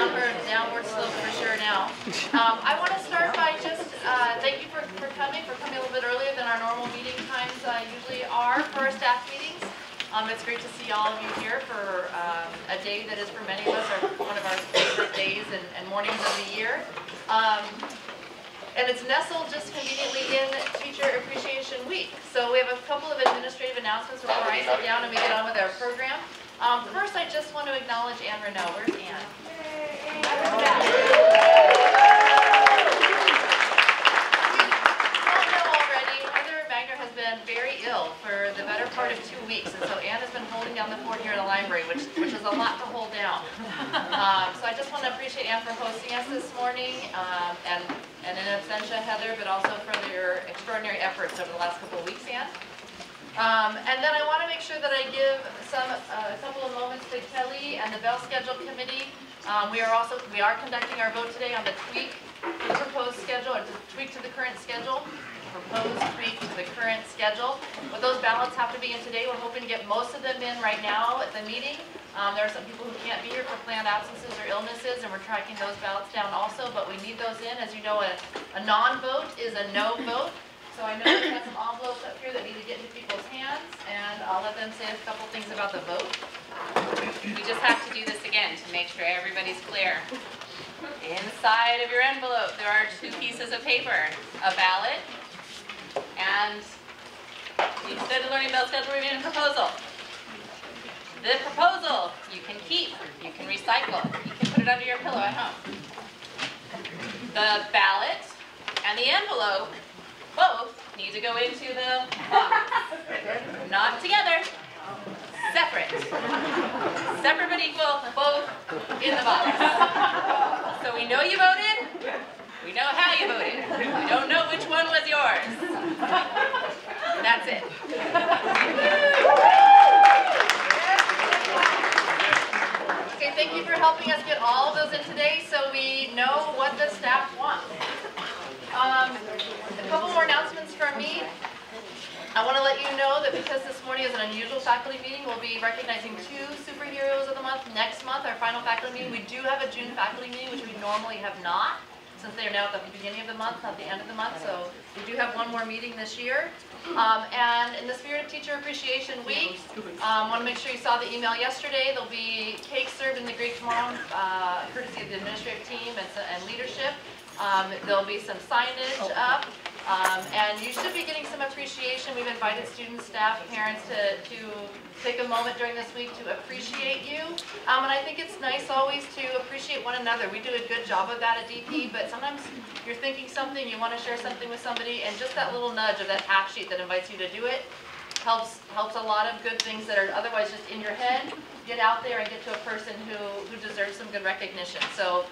downward slope for sure now. I want to start by just thank you for coming a little bit earlier than our normal meeting times usually are for our staff meetings. It's great to see all of you here for a day that is for many of us one of our favorite days and mornings of the year. And it's nestled just conveniently in Teacher Appreciation Week. So we have a couple of administrative announcements before I sit down and we get on with our program. First, I just want to acknowledge Anne Renaud. Where's Anne? Has been very ill for the better part of 2 weeks, and so Anne has been holding down the fort here in the library, which is a lot to hold down. So I just want to appreciate Anne for hosting us this morning, and in absentia Heather, but also for your extraordinary efforts over the last couple of weeks, Anne. And then I want to make sure that I give a couple of moments to Kelly and the Bell Schedule Committee. We are conducting our vote today on the tweak to the proposed schedule, or to tweak to the current schedule. Proposed tweak to the current schedule. What those ballots have to be in today, we're hoping to get most of them in right now at the meeting. There are some people who can't be here for planned absences or illnesses, and we're tracking those ballots down also, but we need those in. As you know, a non-vote is a no vote. So I know we have some envelopes up here that need to get into people's hands, and I'll let them say a couple things about the vote. We just have to do this again to make sure everybody's clear. Inside of your envelope, there are 2 pieces of paper, a ballot, and the Extended Learning Bell Schedule Review and Proposal. The proposal you can keep, you can recycle, you can put it under your pillow at home. The ballot and the envelope both need to go into the box. Not together, separate. Separate but equal, both in the box. So we know you voted. We know how you voted. We don't know which one was yours. And that's it. Okay, thank you for helping us get all of those in today so we know what the staff wants. A couple more announcements from me. I want to let you know that because this morning is an unusual faculty meeting, we'll be recognizing 2 superheroes of the month next month, our final faculty meeting. We do have a June faculty meeting, which we normally have not, since they are now at the beginning of the month, not the end of the month. So we do have one more meeting this year. And in the spirit of Teacher Appreciation Week, I want to make sure you saw the email yesterday. There'll be cake served in the Greek tomorrow, courtesy of the administrative team and leadership. There'll be some signage up. And you should be getting some appreciation. We've invited students, staff, parents to take a moment during this week to appreciate you. And I think it's nice always to appreciate one another. We do a good job of that at DP, but sometimes you're thinking something, you want to share something with somebody, and just that little nudge of that half sheet that invites you to do it helps a lot of good things that are otherwise just in your head get out there and get to a person who deserves some good recognition. So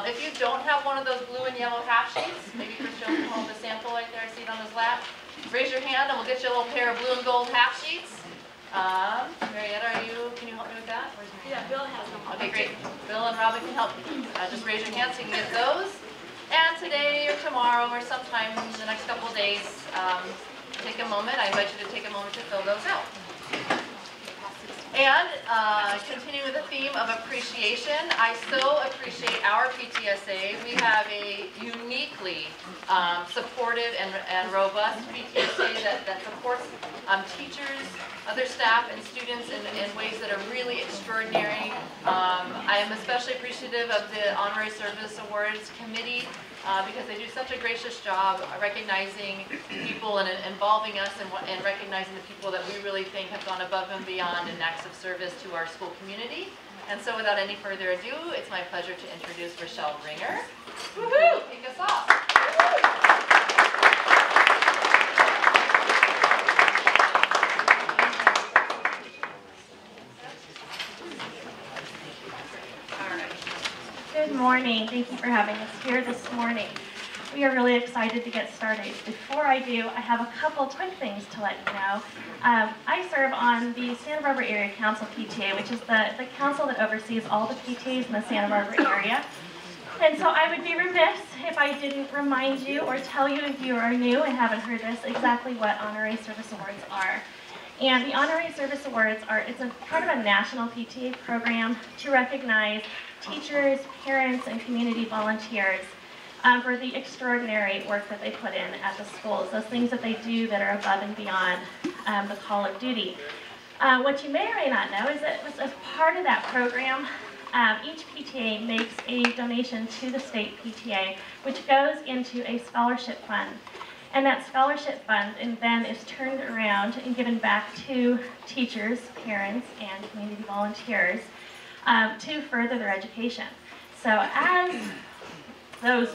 if you don't have one of those blue and yellow half sheets, maybe Chris Jones can hold the sample right there, I see it on his lap. Raise your hand and we'll get you a little pair of blue and gold half sheets. Marietta, can you help me with that? Yeah, Bill has them. Okay, great. Bill and Robin can help you. Just raise your hand so you can get those. And today or tomorrow or sometime in the next couple of days, take a moment. I invite you to take a moment to fill those out. And continuing with the theme of appreciation, I so appreciate our PTSA. We have a uniquely supportive and robust PTSA that supports teachers, other staff, and students in ways that are really extraordinary. I am especially appreciative of the Honorary Service Awards Committee because they do such a gracious job recognizing people and involving us and recognizing the people that we really think have gone above and beyond in acts of service to our school community. And so without any further ado, it's my pleasure to introduce Rochelle Ringer. Woohoo! Kick us off. Good morning. Thank you for having us here this morning. We are really excited to get started. Before I do, I have a couple quick things to let you know. I serve on the Santa Barbara Area Council PTA, which is the council that oversees all the PTAs in the Santa Barbara area. And so I would be remiss if I didn't remind you or tell you if you are new and haven't heard this exactly what Honorary Service Awards are. And the Honorary Service Awards it's a part of a national PTA program to recognize teachers, parents, and community volunteers for the extraordinary work that they put in at the schools, those things that they do that are above and beyond the call of duty. What you may or may not know is that as part of that program, each PTA makes a donation to the state PTA, which goes into a scholarship fund. And that scholarship fund then is turned around and given back to teachers, parents, and community volunteers to further their education. So as those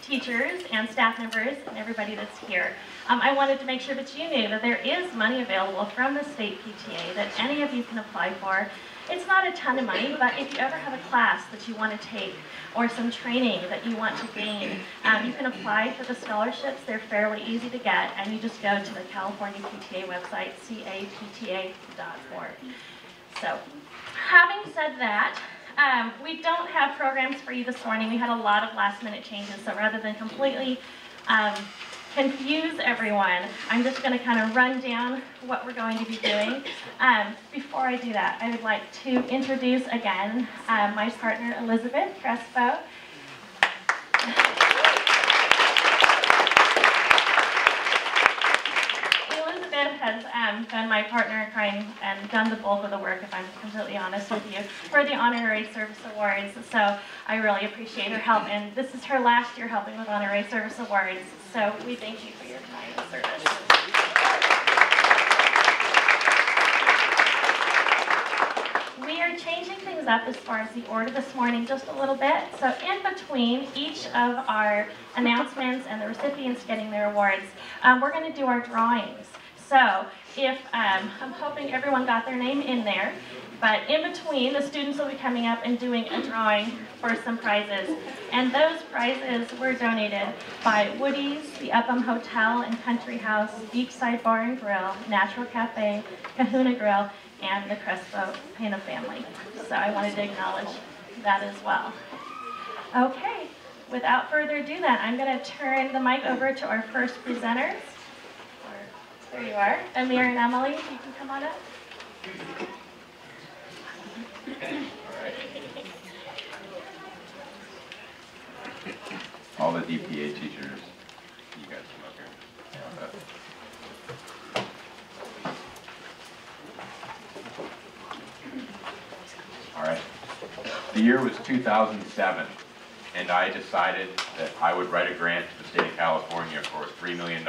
teachers and staff members and everybody that's here, I wanted to make sure that you knew that there is money available from the state PTA that any of you can apply for. It's not a ton of money, but if you ever have a class that you want to take or some training that you want to gain, you can apply for the scholarships. They're fairly easy to get, and you just go to the California PTA website, capta.org. So, having said that, we don't have programs for you this morning. We had a lot of last-minute changes, so rather than completely confuse everyone, I'm just going to kind of run down what we're going to be doing. Before I do that, I would like to introduce again my partner, Elizabeth Crespo. Elizabeth has been my partner in crime and done the bulk of the work, if I'm completely honest with you, for the Honorary Service Awards. So I really appreciate her help, and this is her last year helping with Honorary Service Awards. So we thank you for your time and service. We are changing things up as far as the order this morning just a little bit. So in between each of our announcements and the recipients getting their awards, we're going to do our drawings. So if I'm hoping everyone got their name in there, but in between, the students will be coming up and doing a drawing for some prizes. And those prizes were donated by Woody's, the Upham Hotel and Country House, Beachside Bar and Grill, Natural Cafe, Kahuna Grill, and the Crespo Pena family. So I wanted to acknowledge that as well. Okay, without further ado then, I'm going to turn the mic over to our first presenters. There you are, Amir and Emily, if you can come on up. All the DPA teachers, you guys come up here. All right. The year was 2007, and I decided that I would write a grant to the state of California for $3 million.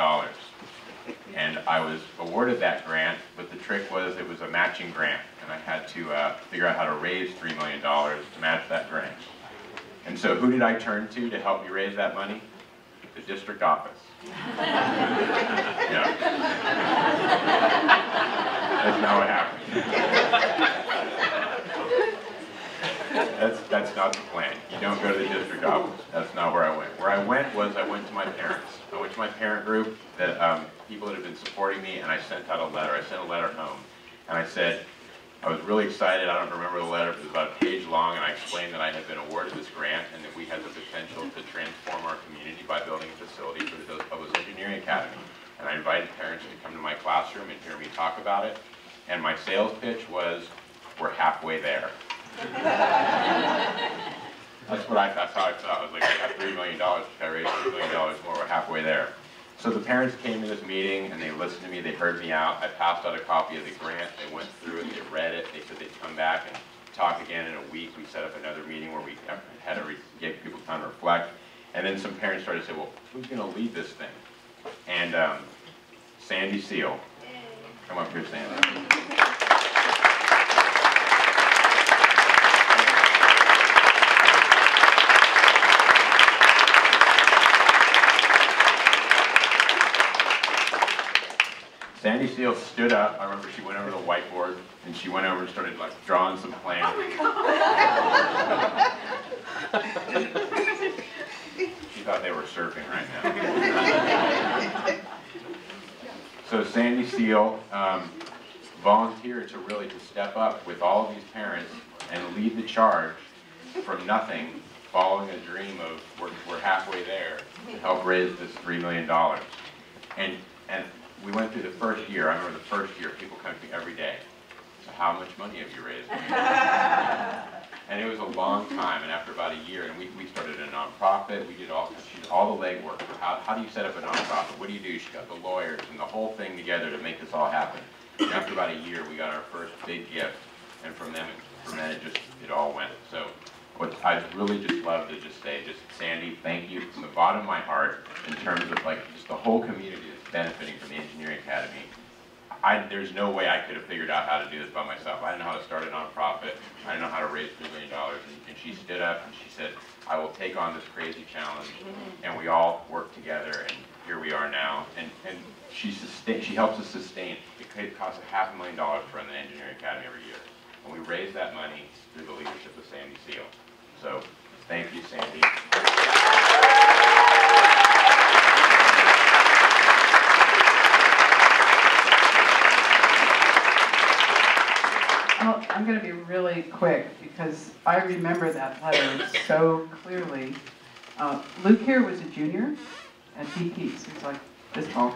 And I was awarded that grant, but the trick was it was a matching grant, and I had to figure out how to raise $3 million to match that grant. And so who did I turn to help me raise that money? The district office. Yeah. That's not what happened. That's not the plan. You don't go to the district office. That's not where I went. Where I went was I went to my parents. I went to my parent group, that people that have been supporting me, and I sent out a letter. I sent a letter home, and I said, I was really excited. I don't remember the letter, but it was about a page long, and I explained that I had been awarded this grant and that we had the potential to transform our community by building a facility for the Pueblos Engineering Academy. And I invited parents to come to my classroom and hear me talk about it. And my sales pitch was, we're halfway there. That's how I felt. I was like, I got $3 million, I raised $3 million more, we're halfway there. So the parents came to this meeting and they listened to me, they heard me out. I passed out a copy of the grant, they went through it, they read it, they said they'd come back and talk again in a week. We set up another meeting where we had to give people time to reflect. And then some parents started to say, well, who's going to lead this thing? And Sandy Seal. Come up here, Sandy. Sandy Seal stood up. I remember she went over to the whiteboard and she went over and started like drawing some plans. Oh my God. She thought they were surfing right now. So Sandy Seal volunteered to really step up with all of these parents and lead the charge from nothing, following a dream of we're halfway there, to help raise this $3 million. And we went through the first year. I remember the first year, people come to me every day. So how much money have you raised? And it was a long time, and after about a year, and we started a nonprofit, we did all the legwork. How do you set up a nonprofit? What do you do? She got the lawyers and the whole thing together to make this all happen. And after about a year, we got our first big gift, and from then it all went. So what I'd really just love to just say, Sandy, thank you from the bottom of my heart in terms of like just the whole community that's benefiting from the Engineering Academy. There's no way I could have figured out how to do this by myself. I didn't know how to start a nonprofit. I didn't know how to raise $3 million. And she stood up and she said, I will take on this crazy challenge. And we all worked together, and here we are now. And she helps us sustain. It costs $500,000 to run the Engineering Academy every year. And we raise that money through the leadership of Sandy Seal. So thank you, Sandy. Well, I'm going to be really quick because I remember that letter so clearly. Luke here was a junior at DPHS. He was like this tall.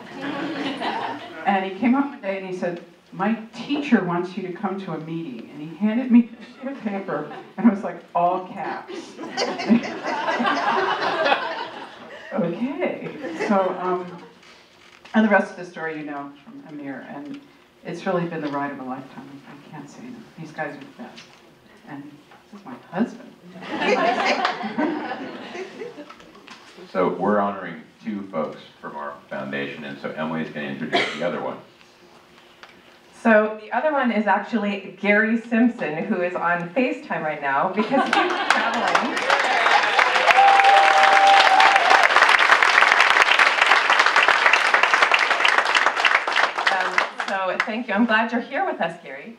And he came up one day and he said, my teacher wants you to come to a meeting. And he handed me a sheet of paper and it was like all caps. Okay. So, and the rest of the story you know from Amir. And it's really been the ride of a lifetime. I can't say enough. These guys are the best. And this is my husband. So we're honoring 2 folks from our foundation, and so Emily's going to introduce the other one. So the other one is actually Gary Simpson, who is on FaceTime right now because he's traveling. So thank you. I'm glad you're here with us, Gary.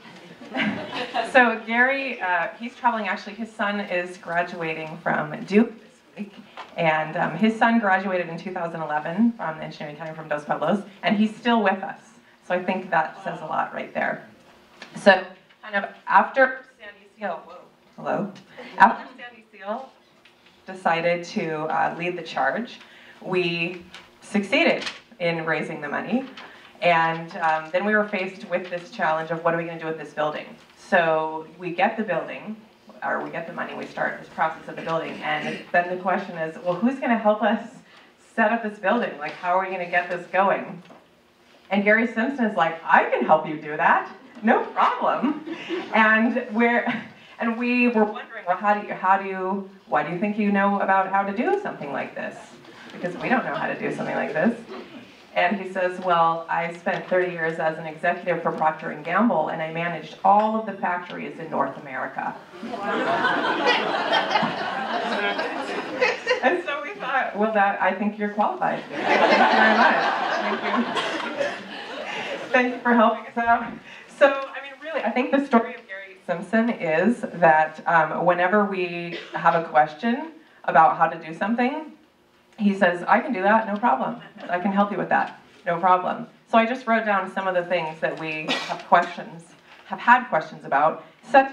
So Gary, he's traveling. Actually, his son is graduating from Duke this week. And his son graduated in 2011 from the Engineering Academy from Dos Pueblos, and he's still with us. So I think that says a lot right there. So kind of after Sandy Seal, after Sandy Seal decided to lead the charge, we succeeded in raising the money. And then we were faced with this challenge of what are we going to do with this building? So we get the building, or we get the money, we start this process of the building, and then the question is, well, who's going to help us set up this building? Like, how are we going to get this going? And Gary Simpson is like, I can help you do that, no problem. And we were wondering, well, why do you think you know about how to do something like this? Because we don't know how to do something like this. And he says, well, I spent 30 years as an executive for Procter & Gamble, and I managed all of the factories in North America. And so we thought, well, I think you're qualified. Thank you very much. Thank you. Thank you for helping us out. So, I mean, really, I think the story of Gary Simpson is that whenever we have a question about how to do something, he says, I can do that, no problem. I can help you with that, no problem. So I just wrote down some of the things that we have had questions about, such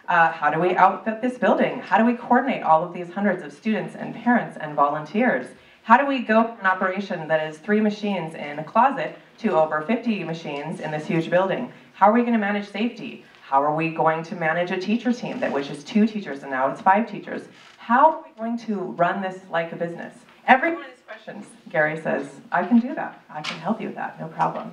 as, how do we outfit this building? How do we coordinate all of these hundreds of students and parents and volunteers? How do we go from an operation that is 3 machines in a closet to over 50 machines in this huge building? How are we going to manage safety? How are we going to manage a teacher team that was just 2 teachers and now it's 5 teachers? How are we going to run this like a business? Every one of these questions, Gary says, I can do that. I can help you with that, no problem.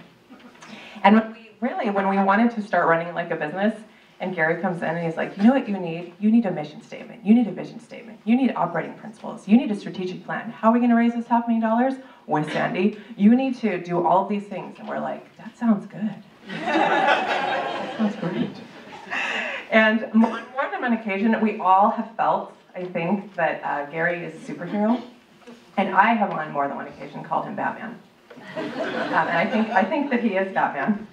And when we wanted to start running it like a business, and Gary comes in and he's like, you know what you need? You need a mission statement. You need a vision statement. You need operating principles. You need a strategic plan. How are we going to raise this $500,000? With Sandy, you need to do all of these things. And we're like, that sounds good. That sounds great. And on more than one occasion, we all have felt, I think, that Gary is a superhero. And I have on more than one occasion called him Batman. And I think that he is Batman.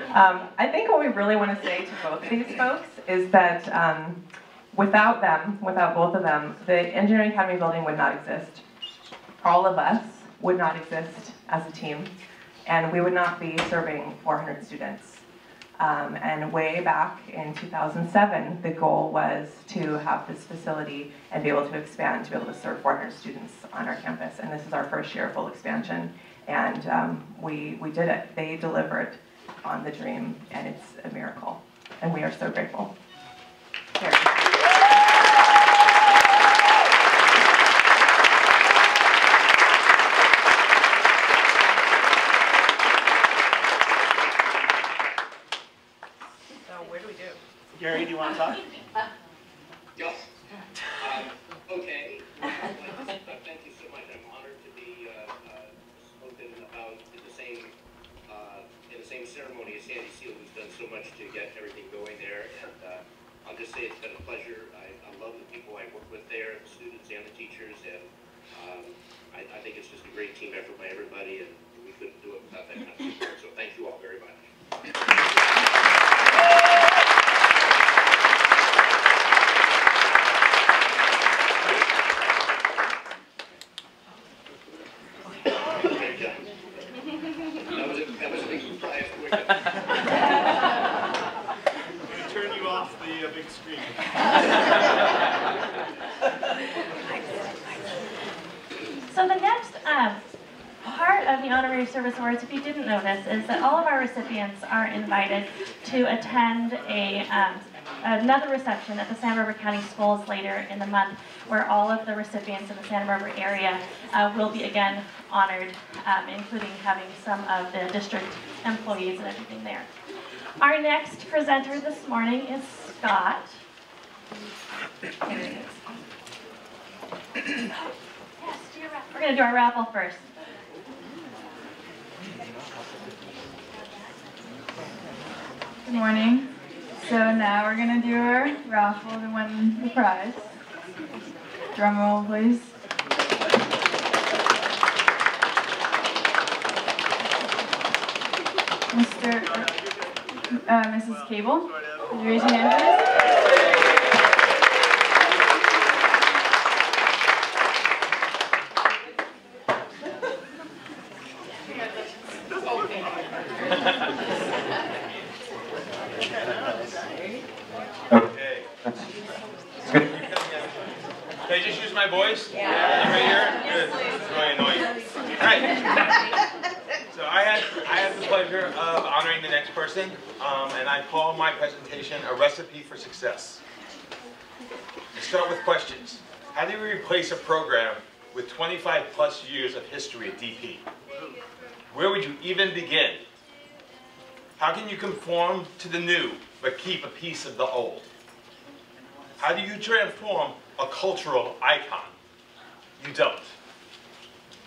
I think what we really want to say to both of these folks is that without them, without both of them, the Engineering Academy building would not exist. All of us would not exist as a team, and we would not be serving 400 students. And way back in 2007, the goal was to have this facility and be able to expand to be able to serve 400 students on our campus. And this is our first year of full expansion, and we did it. They delivered on the dream, and it's a miracle. And we are so grateful. Here. I'll just say it's been a pleasure. I love the people I work with there, the students and the teachers, and I think it's just a great team effort by everybody, and we couldn't do it without that kind of support. So thank you all very much. That was a big surprise. Turn you off the big screen. So the next part of the Honorary Service Awards, if you didn't notice, is that all of our recipients are invited to attend another reception at the Santa Barbara County Schools later in the month, where all of the recipients in the Santa Barbara area will be again honored, including having some of the district employees and everything there. Our next presenter this morning is Scott. There it is. We're going to do our raffle first. Good morning. So now we're going to do our raffle to win the prize. Drum roll, please. Mrs. Cable, could you raise your hand, please? Okay. Can I just use my voice? Yeah. I'm right here? Good. It's really annoying. All right. So I had the pleasure of honoring the next person, and I call my presentation A Recipe for Success. Let's start with questions. How do we replace a program with 25 plus years of history at DP? Where would you even begin? How can you conform to the new, but keep a piece of the old? How do you transform a cultural icon? You don't.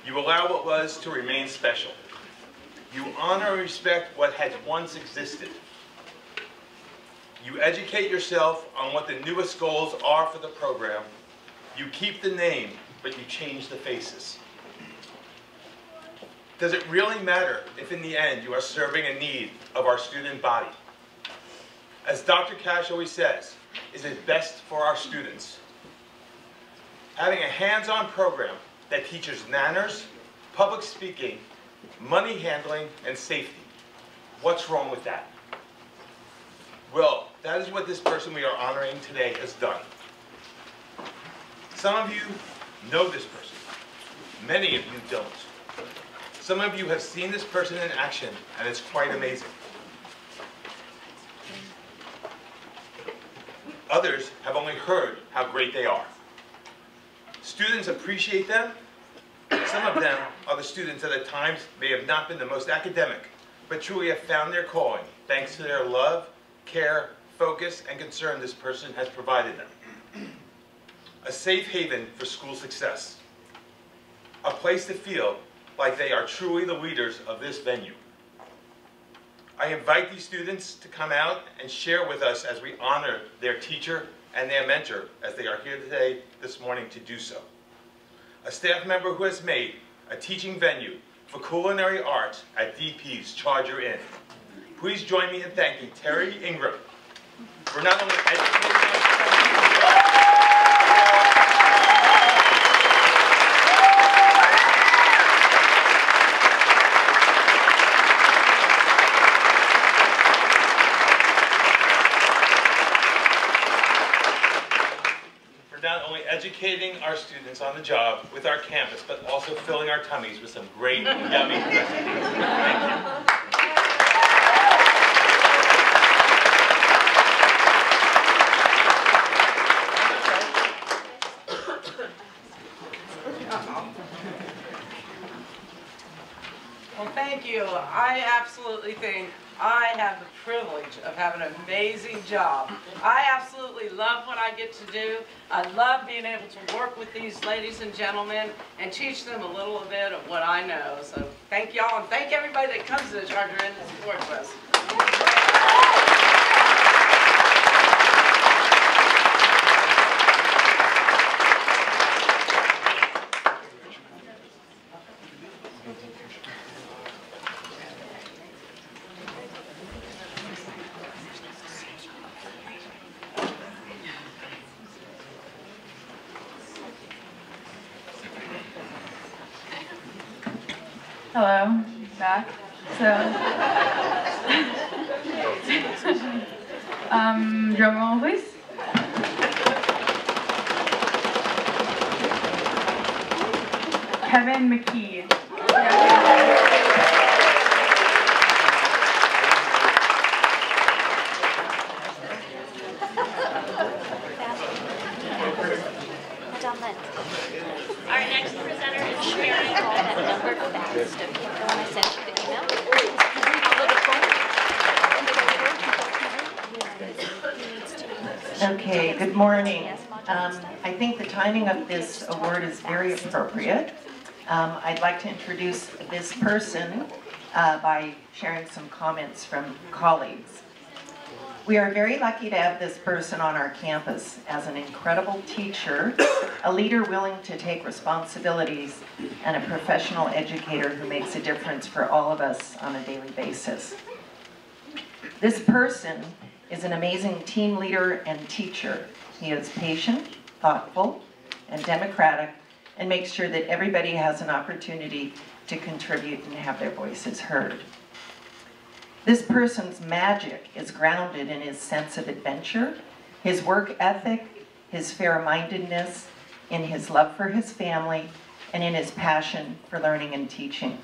You allow what was to remain special. You honor and respect what had once existed. You educate yourself on what the newest goals are for the program. You keep the name, but you change the faces. Does it really matter if in the end you are serving a need of our student body? As Dr. Cash always says, is it best for our students? Having a hands-on program that teaches manners, public speaking, money handling, and safety. What's wrong with that? Well, that is what this person we are honoring today has done. Some of you know this person. Many of you don't. Some of you have seen this person in action, and it's quite amazing. Others have only heard how great they are. Students appreciate them. Some of them are the students that at times may have not been the most academic, but truly have found their calling thanks to their love, care, focus, and concern this person has provided them. A safe haven for school success. A place to feel like they are truly the leaders of this venue. I invite these students to come out and share with us as we honor their teacher and their mentor as they are here today, this morning, to do so. A staff member who has made a teaching venue for culinary arts at DP's Charger Inn. Please join me in thanking Terry Ingram for not only educating us, educating our students on the job with our campus, but also filling our tummies with some great, yummy recipes. Thank you. Well, thank you. I absolutely think I have the privilege of having an amazing job. I absolutely love what I get to do. I love being able to work with these ladies and gentlemen and teach them a little bit of what I know. So thank y'all, and thank everybody that comes to the Charger Inn and supports us. Hello, back. So, drum roll, please. Kevin McKee. Our next presenter is Sherry. That number fast. Okay, the one I sent you the email. Okay, good morning. I think the timing of this award is very appropriate. I'd like to introduce this person by sharing some comments from colleagues. We are very lucky to have this person on our campus as an incredible teacher, a leader willing to take responsibilities, and a professional educator who makes a difference for all of us on a daily basis. This person is an amazing team leader and teacher. He is patient, thoughtful, and democratic, and makes sure that everybody has an opportunity to contribute and have their voices heard. This person's magic is grounded in his sense of adventure, his work ethic, his fair-mindedness, in his love for his family, and in his passion for learning and teaching.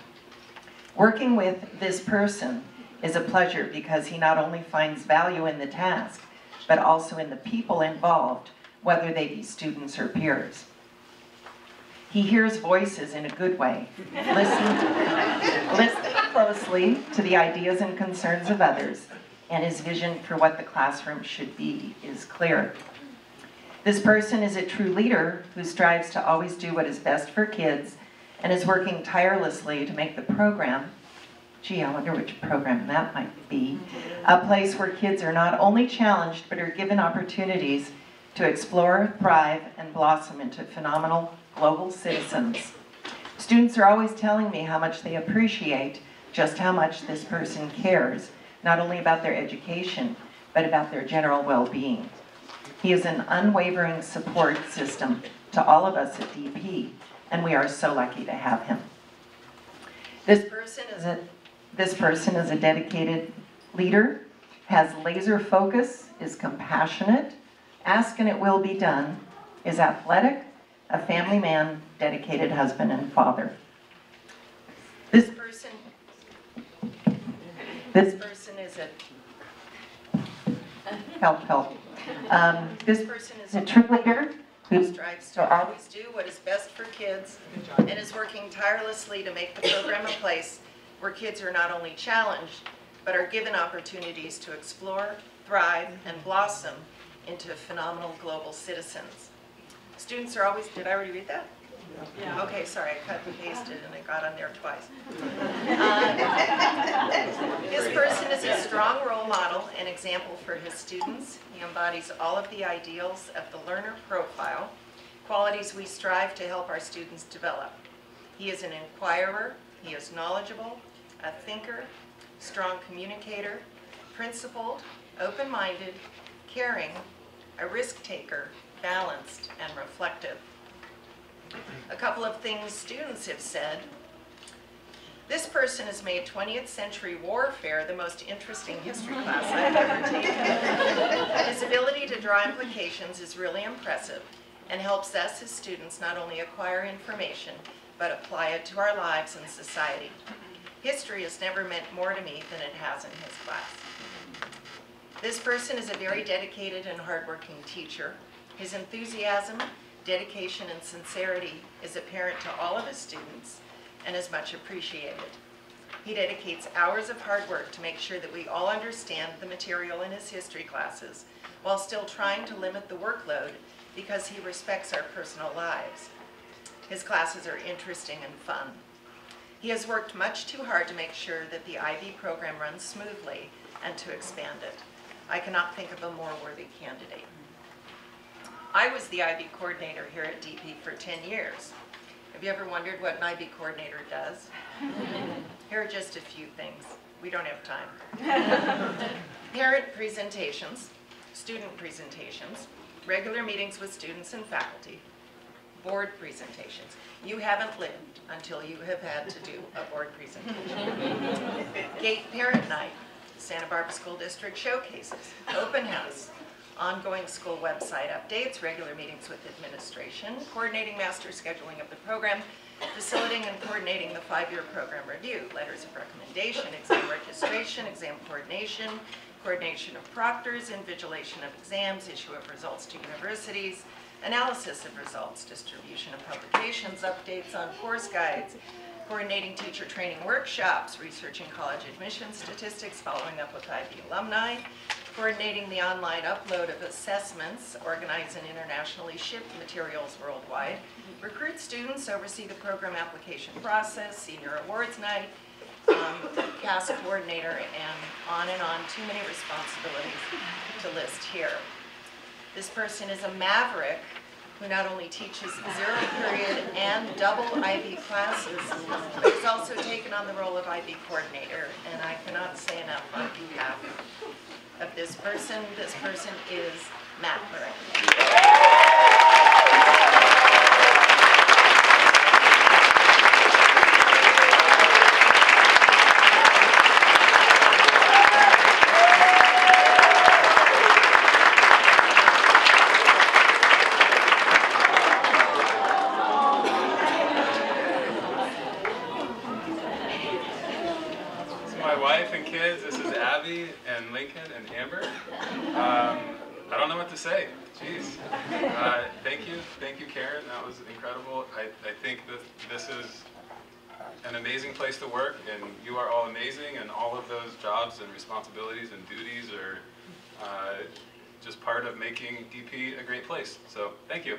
Working with this person is a pleasure because he not only finds value in the task, but also in the people involved, whether they be students or peers. He hears voices in a good way, listening closely to the ideas and concerns of others, and his vision for what the classroom should be is clear. This person is a true leader who strives to always do what is best for kids and is working tirelessly to make the program, gee, I wonder which program that might be, a place where kids are not only challenged but are given opportunities to explore, thrive, and blossom into phenomenal global citizens. Students are always telling me how much they appreciate just how much this person cares, not only about their education, but about their general well-being. He is an unwavering support system to all of us at DP, and we are so lucky to have him. This person is a dedicated leader, has laser focus, is compassionate, asks and it will be done, is athletic, a family man, dedicated husband and father. This person is this person is a true leader who strives to always do what is best for kids and is working tirelessly to make the program a place where kids are not only challenged, but are given opportunities to explore, thrive, and blossom into phenomenal global citizens. Students are always, did I already read that? Yeah. Okay, sorry, I cut and pasted and it got on there twice. This person is a strong role model and example for his students. He embodies all of the ideals of the learner profile, qualities we strive to help our students develop. He is an inquirer, he is knowledgeable, a thinker, strong communicator, principled, open-minded, caring, a risk taker, balanced, and reflective. A couple of things students have said. This person has made 20th century warfare the most interesting history class I've ever taken. His ability to draw implications is really impressive and helps us as students not only acquire information, but apply it to our lives and society. History has never meant more to me than it has in his class. This person is a very dedicated and hardworking teacher. His enthusiasm, dedication, and sincerity is apparent to all of his students and is much appreciated. He dedicates hours of hard work to make sure that we all understand the material in his history classes while still trying to limit the workload because he respects our personal lives. His classes are interesting and fun. He has worked much too hard to make sure that the IB program runs smoothly and to expand it. I cannot think of a more worthy candidate. I was the IB coordinator here at DP for 10 years. Have you ever wondered what an IB coordinator does? Here are just a few things. We don't have time. Parent presentations, student presentations, regular meetings with students and faculty, board presentations. You haven't lived until you have had to do a board presentation. Gate Parent Night, Santa Barbara School District showcases, open house, ongoing school website updates, regular meetings with administration, coordinating master scheduling of the program, facilitating and coordinating the 5-year program review, letters of recommendation, exam registration, exam coordination, coordination of proctors, invigilation of exams, issue of results to universities, analysis of results, distribution of publications, updates on course guides, coordinating teacher training workshops, researching college admission statistics, following up with IB alumni, coordinating the online upload of assessments, organize and internationally ship materials worldwide, recruit students, oversee the program application process, senior awards night, CAS coordinator, and on, too many responsibilities to list here. This person is a maverick who not only teaches 0 period and double IB classes, but has also taken on the role of IB coordinator, and I cannot say enough on behalf of this person. This person is Matt Murray. And Lincoln and Amber. I don't know what to say. Jeez. Thank you, Karen. That was incredible. I think that this is an amazing place to work, and you are all amazing, and all of those jobs and responsibilities and duties are just part of making DP a great place. So thank you.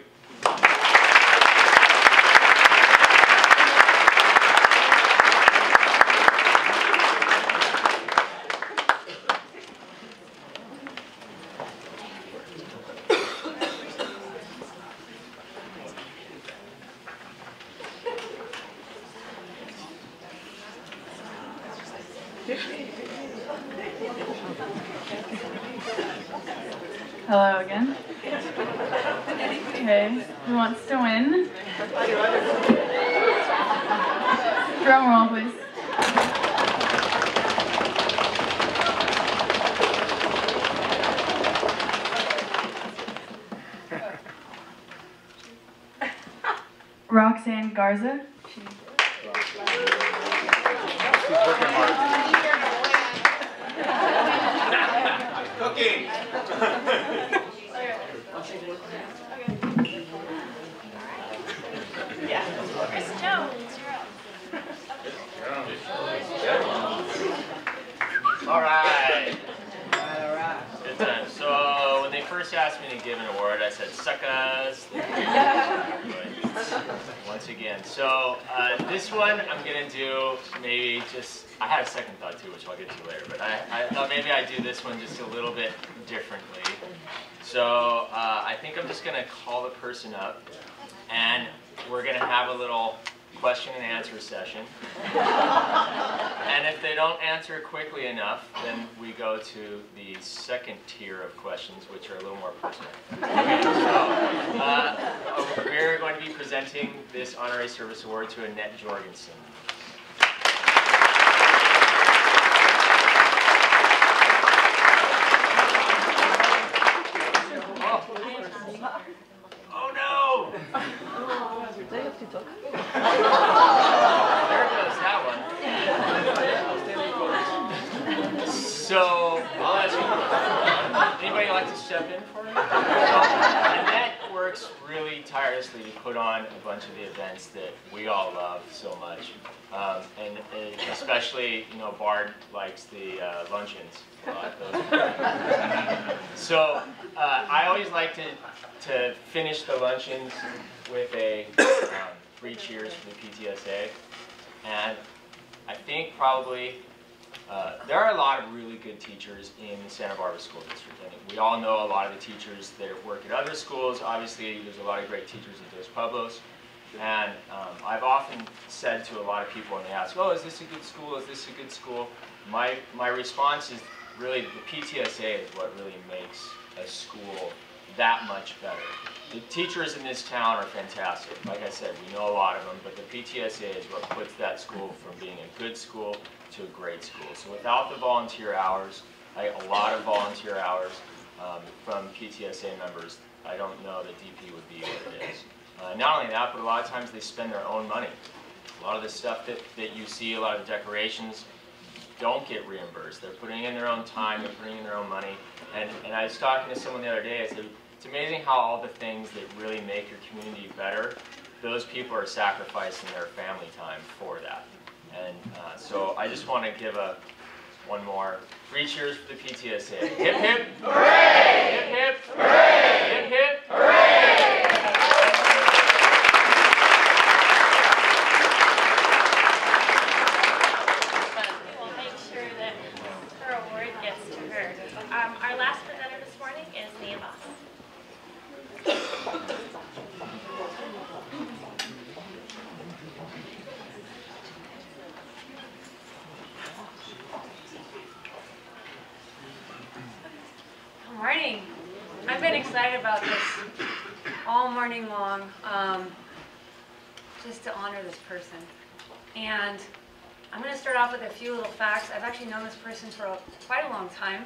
Hello again. Okay, who wants to win? Drum roll, please. Roxanne Garza. She's working hard. Cooking. Chris Jones, you're up. All right. Good time. So when they first asked me to give an award, I said, suckers. Once again. So this one I'm going to do maybe just, I had a second thought too, which I'll get to later, but I thought maybe I'd do this one just a little bit differently. So I think I'm just going to call the person up, and we're going to have a little question and answer session. And if they don't answer quickly enough, then we go to the second tier of questions, which are a little more personal. Okay, so we're going to be presenting this Honorary Service Award to Annette Jorgensen. Oh no! There goes that one. So, I'll ask you, anybody like to step in for me? Annette works really tirelessly to put on a bunch of the events that we all love so much. And especially, you know, Bard likes the luncheons a lot. So, I always like to finish the luncheons with a 3 cheers for the PTSA. And I think probably there are a lot of really good teachers in the Santa Barbara School District. I mean, we all know a lot of the teachers that work at other schools. Obviously, there's a lot of great teachers at Dos Pueblos. And I've often said to a lot of people when they ask, oh, is this a good school? Is this a good school? My response is really the PTSA is what really makes a school that much better. The teachers in this town are fantastic. Like I said, we know a lot of them, but the PTSA is what puts that school from being a good school to a great school. So without the volunteer hours, a lot of volunteer hours from PTSA members, I don't know that DP would be what it is. Not only that, but a lot of times they spend their own money. A lot of the stuff that you see, a lot of the decorations, don't get reimbursed. They're putting in their own time, they're putting in their own money. And I was talking to someone the other day, I said, it's amazing how all the things that really make your community better, those people are sacrificing their family time for that. And so I just want to give one more 3 cheers for the PTSA. Hip hip! Hooray! Hip hip! Hooray! Hip hip! Hooray! We'll make sure that her award gets to her. Our last presenter this morning is Nia Boss. Good morning. I've been excited about this all morning long, just to honor this person. And I'm going to start off with a few little facts. I've actually known this person for quite a long time,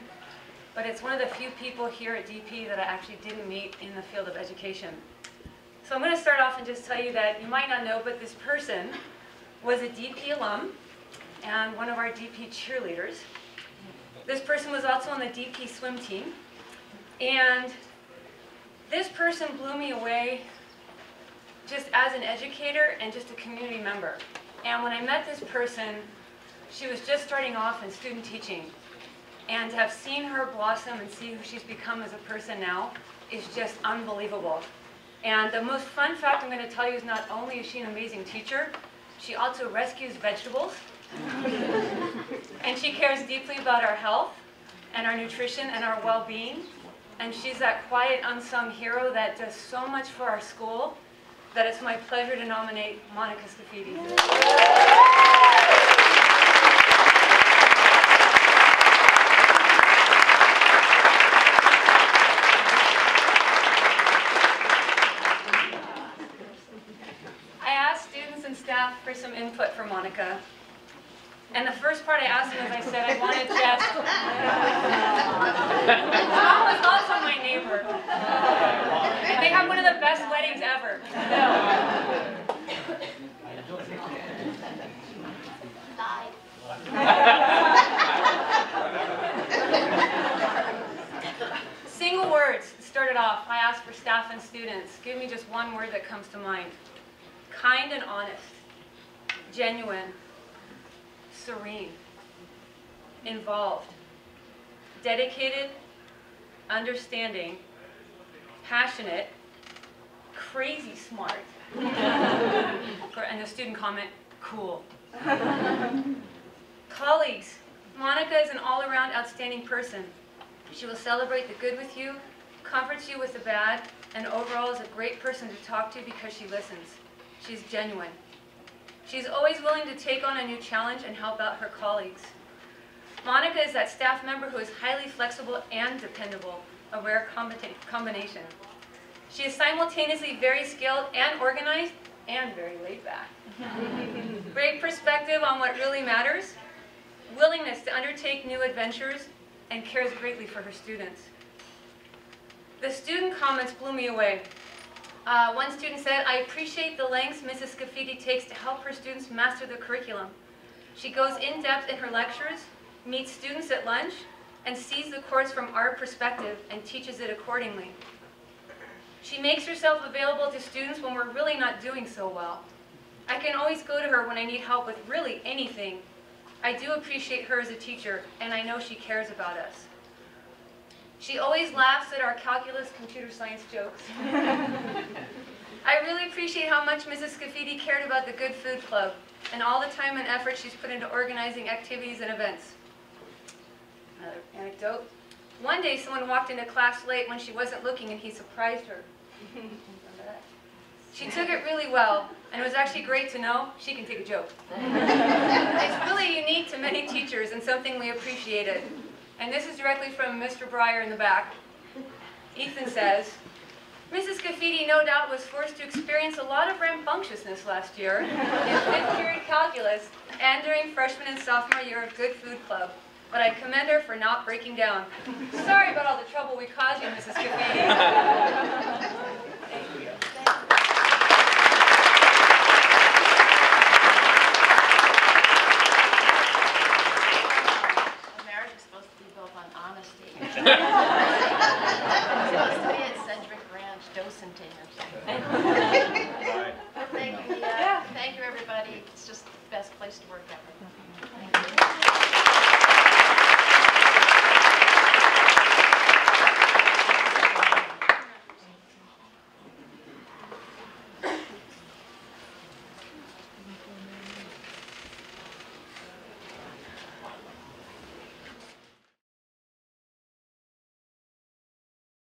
but it's one of the few people here at DP that I actually didn't meet in the field of education. So I'm going to start off and just tell you that you might not know, but this person was a DP alum and one of our DP cheerleaders. This person was also on the DP swim team. And this person blew me away just as an educator and just a community member. And when I met this person, she was just starting off in student teaching. And to have seen her blossom and see who she's become as a person now is just unbelievable. And the most fun fact I'm going to tell you is not only is she an amazing teacher, she also rescues vegetables. And she cares deeply about our health and our nutrition and our well-being. And she's that quiet, unsung hero that does so much for our school that it's my pleasure to nominate Monica Scafidi. I asked students and staff for some input for Monica. And the first part I asked them, as I said, I wanted Jess. Mom was also my neighbor. And they have one of the best weddings ever. Single words started off. I asked for staff and students. Give me just one word that comes to mind. Kind and honest. Genuine. Serene, involved, dedicated, understanding, passionate, crazy smart, and the student comment, cool. Colleagues, Monica is an all-around outstanding person. She will celebrate the good with you, comforts you with the bad, and overall is a great person to talk to because she listens. She's genuine. She's always willing to take on a new challenge and help out her colleagues. Monica is that staff member who is highly flexible and dependable, a rare combination. She is simultaneously very skilled and organized and very laid back. Great perspective on what really matters, willingness to undertake new adventures, and cares greatly for her students. The student comments blew me away. One student said, I appreciate the lengths Mrs. Scafidi takes to help her students master the curriculum. She goes in depth in her lectures, meets students at lunch, and sees the course from our perspective and teaches it accordingly. She makes herself available to students when we're really not doing so well. I can always go to her when I need help with really anything. I do appreciate her as a teacher, and I know she cares about us. She always laughs at our calculus computer science jokes. I really appreciate how much Mrs. Scafidi cared about the Good Food Club and all the time and effort she's put into organizing activities and events. Another anecdote. One day someone walked into class late when she wasn't looking and he surprised her. She took it really well, and it was actually great to know she can take a joke. It's really unique to many teachers and something we appreciated. And this is directly from Mr. Breyer in the back. Ethan says, Mrs. Scafidi no doubt was forced to experience a lot of rambunctiousness last year in 5th period calculus and during freshman and sophomore year of Good Food Club. But I commend her for not breaking down. Sorry about all the trouble we caused you, Mrs. Scafidi. Thank you. Marriage is supposed to be built on honesty. It's supposed to be at Cedric Ranch, Docentine or something. Thank you, everybody. It's just the best place to work ever.